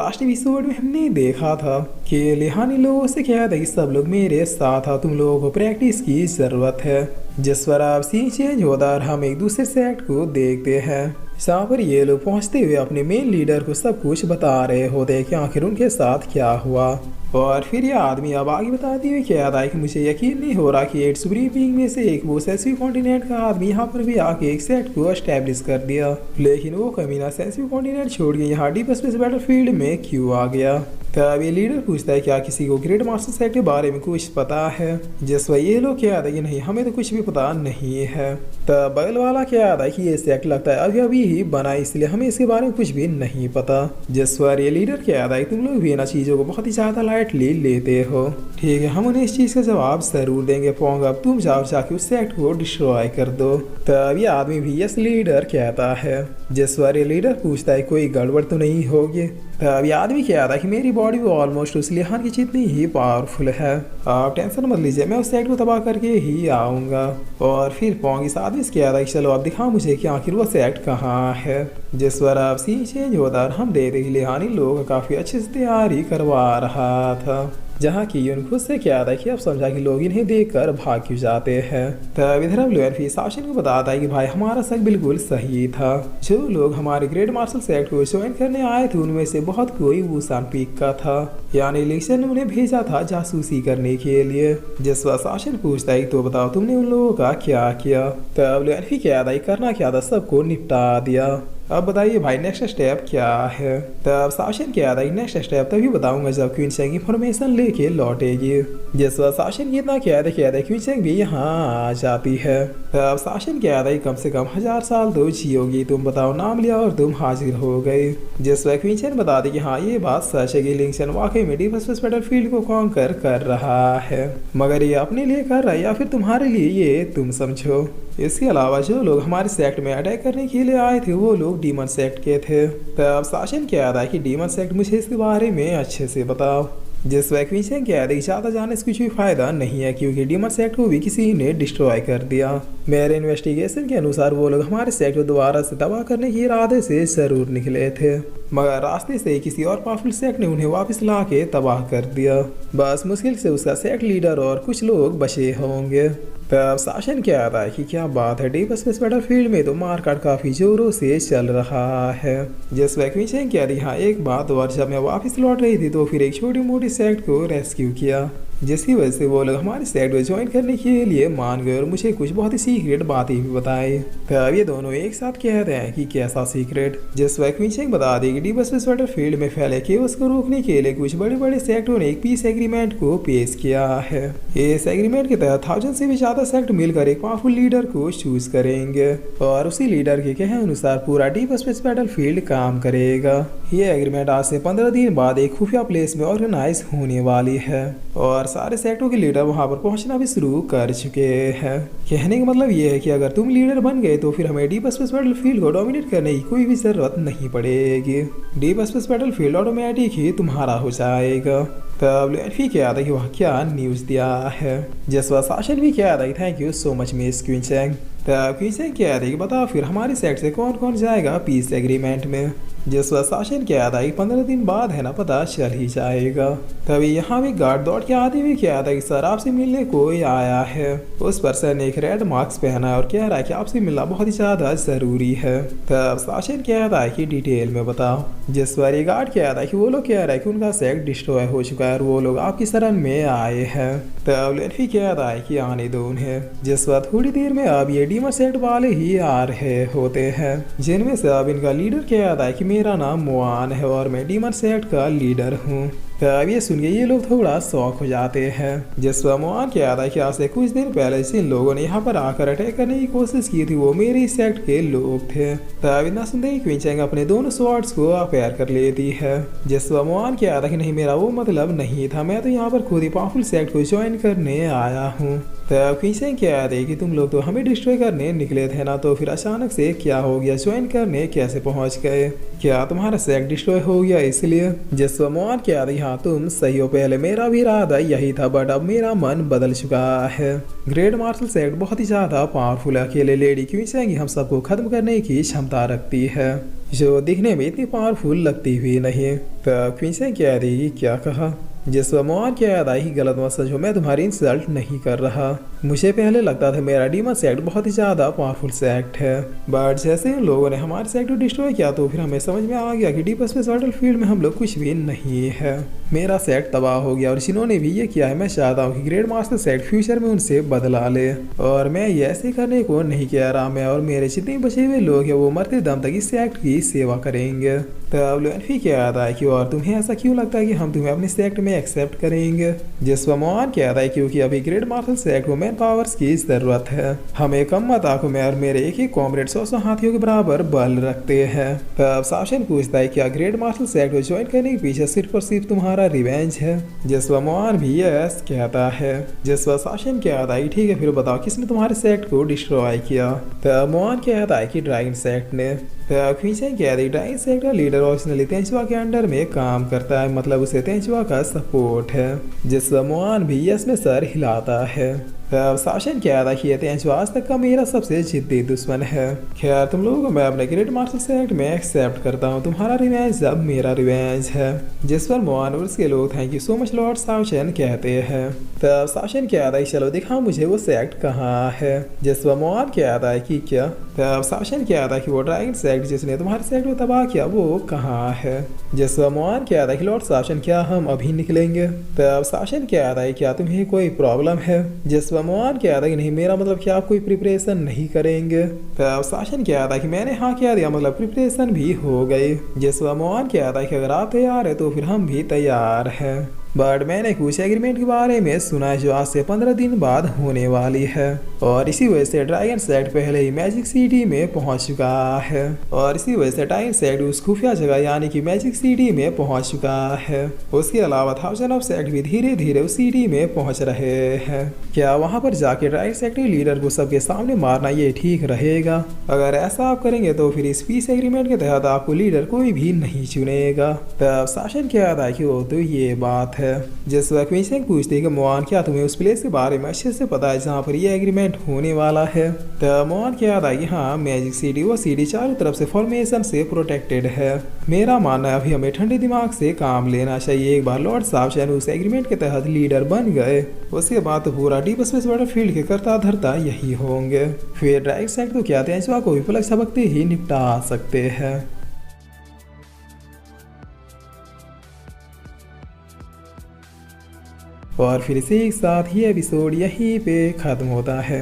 Last episode में हमने देखा था कि लिहानी लोगों से कहा था कि सब लोग मेरे साथ आ, तुम लोगों को प्रैक्टिस की जरूरत है। जिस पर अब सीन चेंज होता और हम एक दूसरे सेट को देखते हैं। जहाँ पर ये लोग पहुंचते हुए अपने मेन लीडर को सब कुछ बता रहे होते कि आखिर उनके साथ क्या हुआ। और फिर यह आदमी अब आगे बताते हुए कह रहा है कि मुझे यकीन नहीं हो रहा कि एट सुप्रीम बीइंग में से एक वो सेंसिटिव कॉन्टिनेंट का आदमी यहाँ पर भी आके एक सेट को एस्टेब्लिश कर दिया, लेकिन वो कमीना सेंसिटिव कॉन्टिनेंट छोड़ के यहाँ डीप स्पेस बैटलफील्ड में क्यों आ गया। तब ये लीडर पूछता है क्या किसी को ग्रेट मास्टर सेट के बारे में कुछ पता है। जिस पर ये लोग क्या आता है कि नहीं, हमें तो कुछ भी पता नहीं है। तब बगल वाला क्या आता है कि ये सेट लगता है अभी अभी ही बना, इसलिए हमें इसके बारे में कुछ भी नहीं पता। जिस पर ये लीडर क्या आता है तुम लोग भी इन चीजों को बहुत ही ज्यादा लाइटली लेते हो। ठीक है, हम उन्हें इस चीज का जवाब जरूर देंगे। पोंग अब तुम जाओ जाके उस सेट को डिस्ट्रॉय कर दो। तब ये आदमी भी यस लीडर कहता है। जिस पर ये लीडर पूछता है कोई गड़बड़ तो नहीं होगी। तब ये आदमी क्या था कि मेरी बॉडी वो ऑलमोस्ट उस लिहान की जितनी ही पावरफुल है, आप टेंशन मत लीजिए, मैं उस सेट को तबाह करके ही आऊँगा। और फिर पोंग इस आदमी से क्या था कि चलो अब दिखाओ मुझे कि आखिर वो सेट कहाँ है। जिस पर अब सीन चेंज होता और हम देखते कि लिहानी लोग काफ़ी अच्छे से तैयारी करवा रहा था, जहाँ की यून खुद से क्या था कि अब समझा कि लोग इन्हें देखकर भाग क्यों जाते हैं। तब इधर अब लुएनफी शासन को बताता है कि भाई हमारा शक बिल्कुल सही था, जो लोग हमारे ग्रेट मार्शल सेट को ज्वाइन करने आए थे उनमें से बहुत कोई वूसान पीक का था, यानी लिक्सन ने उन्हें भेजा था जासूसी करने के लिए। जिस पर शासन पूछता है तो बताओ तुमने उन लोगों का क्या किया। तब लुएनफी क्या था करना क्या था, सबको निपटा दिया। अब बताइए भाई नेक्स्ट स्टेप क्या है। तब शासन क्या था नेक्स्ट स्टेप तभी बताऊंगा जब क्वीन चैंग इंफॉर्मेशन लेके लौटेगी। जिस पर शासन ये इतना क्या था क्वीन चैंग भी यहाँ आ जाती है। तब शासन क्या था कम से कम 1000 साल तो जियोगी, तुम बताओ नाम लिया और तुम हाजिर हो गई। जिस पर क्वीन चैंग बता दी कि हाँ ये बात सच है कि लिंक्सन वाकई में डीप स्पेस बैटलफील्ड को कॉन्कर कर रहा है, मगर ये अपने लिए कर रहा है या फिर तुम्हारे लिए, ये तुम समझो। इसके अलावा जो लोग हमारे सेक्ट में अटैक करने के लिए आए थे वो लोग डीमन सेक्ट के थे। तब शासन क्या था कि डीमन सेक्ट मुझे इसके बारे में अच्छे से बताओ। जिस वैक्वीन क्या था ज़्यादा जाने से कुछ भी फायदा नहीं है, क्योंकि डीमन सेक्ट को भी किसी ने डिस्ट्रॉय कर दिया। मेरे इन्वेस्टिगेशन के अनुसार वो लोग हमारे सेक्ट को दोबारा से तबाह करने के इरादे से जरूर निकले थे, मगर रास्ते से किसी और पावरफुल सेक्ट ने उन्हें वापस ला के तबाह कर दिया। बस मुश्किल से उसका सेक्ट लीडर और कुछ लोग बचे होंगे। तब शासन क्या आता है कि क्या बात है, डीप स्पेस बैटलफील्ड में तो मारकाट काफी जोरों से चल रहा है। जिस वैक्वीन क्या रही हाँ एक बात और, जब मैं वापस लौट रही थी तो फिर एक छोटी मोटी सेक्ट को रेस्क्यू किया, जिसकी वजह से वो लोग हमारे सेक्ट में ज्वाइन करने के लिए मान गए और मुझे कुछ बहुत ही सीक्रेट बातें भी बताई। तब ये दोनों एक साथ कहते हैं कि कैसा सीक्रेट। जिस वैक्वीन बता दी कि डीप स्पेस बैटलफील्ड में फैले केओस को रोकने के लिए कुछ बड़े बड़े सेक्टों ने एक पीस एग्रीमेंट को पेश किया है। इस एग्रीमेंट के तहत 1000 से भी ज्यादा सेक्ट मिलकर एक पावरफुल लीडर को चूज करेंगे और उसी लीडर के कहे अनुसार पूरा डीप स्पेस बैटलफील्ड काम करेगा। ये एग्रीमेंट आज से 15 दिन बाद एक खुफिया प्लेस में ऑर्गेनाइज होने वाली है और सारे सेक्टरों के लीडर वहां पर पहुंचना भी शुरू कर चुके हैं। कहने का मतलब ये है कि अगर तुम लीडर बन गए तो फिर हमें डीप स्पेस बैटलफील्ड को डोमिनेट करने की कोई भी जरूरत नहीं पड़ेगी। डीप स्पेस बैटलफील्ड ऑटोमेटिक ही तुम्हारा हो जाएगा। तब लुएनफी क्या था कि वह क्या न्यूज़ दिया है। जिस पर शासन भी क्या था कि thank you so much miss Queen Chang. तब क्वीन चैंग क्या था कि बताओ फिर हमारी साइड से कौन कौन जाएगा पीस एग्रीमेंट में। जिस पर शासन क्या था कि 15 दिन बाद है ना पता चल ही जाएगा। तभी यहाँ भी गार्ड दौड़ के आते हुए क्या था कि सर आपसे मिलने कोई आया है। उस पर्सन ने एक रेड मास्क पहना है और कह रहा है कि आपसे मिलना बहुत ही ज्यादा जरूरी है। तब शासन क्या था कि डिटेल में बताओ। जिस पर ये गार्ड क्या था कि वो लोग कह रहा है कि उनका सेक्ट डिस्ट्रॉय हो चुका है और वो लोग आपकी शरण में आए हैं। तब लुएनफी क्या था कि आने दो उन्हें। जिस पर थोड़ी देर में अब ये डीमन सेक्ट वाले ही आ रहे होते हैं, जिनमें से अब इनका लीडर क्या था कि मेरा नाम मुआन है और मैं डीमन सेक्ट का लीडर हूँ। तब ये सुन के ये लोग थोड़ा शौक हो जाते हैं। जिस पर मुआन क्या था कि आज से कुछ दिन पहले जिन लोगों ने यहाँ पर आकर अटैक करने की कोशिश की थी वो मेरे सेक्ट के लोग थे। तब इतना सुनते ही क्वीन चैंग अपने दोनों स्वॉर्ड्स को अपेयर कर लेती है। जिस पर मुआन क्या था कि नहीं मेरा वो मतलब नहीं था, मैं तो यहाँ पर खुद ही पावरफुल सेक्ट को ज्वाइन करने आया हूँ। तब क्वीन चैंग क्या थे कि तुम लोग तो हमें डिस्ट्रॉय करने निकले थे ना, तो फिर अचानक से क्या हो गया, ज्वाइन करने कैसे पहुंच गए, क्या तुम्हारा सेक्ट डिस्ट्रॉय हो गया इसलिए। जिस पर मुआन क्या था हाँ तुम सही हो, पहले मेरा भी इरादा यही था बट अब मेरा मन बदल चुका है। ग्रेट मार्शल सेक्ट बहुत ही ज़्यादा पावरफुल है। अकेले लेडी क्वीन सेंग हम सबको खत्म करने की क्षमता रखती है, जो दिखने में इतनी पावरफुल लगती हुई नहीं। तो क्वीन सेंग कह रही क्या कहा, जिस मोहन की याद आई गलत मत समझो, मैं तुम्हारी इंसल्ट नहीं कर रहा। मुझे पहले लगता था मेरा डीमन सेक्ट बहुत ही ज़्यादा पावरफुल सेक्ट है, बट जैसे इन लोगों ने हमारे सेक्ट को डिस्ट्रॉय किया तो फिर हमें समझ में आ गया कि डीप स्पेस बैटलफील्ड में हम लोग कुछ भी नहीं है। मेरा सेक्ट तबाह हो गया और जिन्होंने भी ये किया है, मैं चाहता हूँ कि ग्रेट मास्टर सेक्ट फ्यूचर में उनसे बदला ले, और मैं ये ऐसे करने को नहीं कह रहा। मैं और मेरे जितने बचे हुए लोग हैं वो मरते दम तक इस सेक्ट की सेवा करेंगे। तब लुएनफी क्या आता है कि और तुम्हें ऐसा क्यों लगता है कि हम तुम्हें अपने सेक्ट में एक्सेप्ट करेंगे। जिसवा मोहन कहता है क्योंकि अभी ग्रेट मार्शल सेक्ट को मैन पावर्स की जरूरत है। हमें कम मत आंखों में और मेरे एक ही कॉमरेड 100 हाथियों के बराबर बल रखते हैं। तब शासन पूछता है क्या ग्रेट मार्शल सेक्ट को ज्वाइन करने के पीछे सिर्फ और सिर्फ तुम्हारा रिवेंज है। जिसवा मोहन भी यस कहता है। जिसवा शासन कहता है ठीक है फिर बताओ किसने तुम्हारे सेक्ट को डिस्ट्रॉय किया। तब मोहन कहता है कि ड्रैगन सेक्ट ने। ड्रैगन सेक्ट का लीडर ओरिजिनली तेंचुआ के अंडर में काम करता है, मतलब उसे तेंचुआ का सपोर्ट है। जिस मोहन भी यस में सर हिलाता है। तब शासन क्या था कि ये तेंचुआ आज तक का मेरा सबसे जिद्दी दुश्मन है। खैर तुम लोगों को मैं अपने ग्रेट मार्शल सेक्ट में एक्सेप्ट करता हूँ, तुम्हारा रिवेंज अब मेरा रिवेंज है। जिस पर मोहन और उसके लोग thank you so much Lord शासन कहते हैं। तब शासन क्या था चलो दिखाओ मुझे वो सेक्ट कहाँ है। जिस पर मोहन क्या था कि क्या। तब शासन क्या था कि वो ड्रैगन सेक्ट जिसने तुम्हारे सेक्ट को तबाह किया वो कहाँ है। जिस पर मोहन क्या था कि लॉर्ड शासन क्या हम अभी निकलेंगे। तब शासन क्या था क्या तुम्हें कोई प्रॉब्लम है। जिस मोहन क्या था कि नहीं मेरा मतलब कि आप कोई प्रिपरेशन नहीं करेंगे। तब शासन क्या था कि मैंने हाँ क्या दिया मतलब प्रिपरेशन भी हो गई। जिस मोहन क्या था कि अगर आप तैयार है तो फिर हम भी तैयार हैं, बट मैंने कुछ एग्रीमेंट के बारे में सुना है जो आज से 15 दिन बाद होने वाली है, और इसी वजह से ड्रैगन सेक्ट पहले ही मैजिक सिटी में पहुंच चुका है, और इसी वजह से ड्रैगन सेक्ट उस खुफिया जगह यानी कि मैजिक सिटी में पहुंच चुका है। उसके अलावा 1000 ऑफ सेक्ट भी धीरे धीरे उस सिटी में पहुंच रहे हैं। क्या वहां पर जाके ड्रैगन सेक्ट के लीडर को सबके सामने मारना ये ठीक रहेगा? अगर ऐसा आप करेंगे तो फिर इस पीस एग्रीमेंट के तहत आपको लीडर कोई भी नहीं चुनेगा। तब शासन क्या था कि वो तो ये बात है। जिस वक्त क्वीन सेंग पूछती है कि मोहन क्या तुम्हें उस प्लेस के बारे में अच्छे से पता है जहाँ पर ये एग्रीमेंट होने वाला है। तब मोहन क्या था कि हाँ मैजिक सिटी वो सिटी चारों तरफ से फॉर्मेशन से प्रोटेक्टेड है। मेरा मानना है अभी हमें ठंडे दिमाग से काम लेना चाहिए। एक बार लॉर्ड साहब उस एग्रीमेंट के तहत लीडर बन गए उसके बाद तो पूरा डीप स्पेस बैटलफील्ड के करता धरता यही होंगे। फिर ड्रैगन सेक्ट तो क्या तेंचुआ को भी पलक झपकते ही निपटा सकते हैं। और फिर इसी के साथ ही एपिसोड यहीं पे ख़त्म होता है।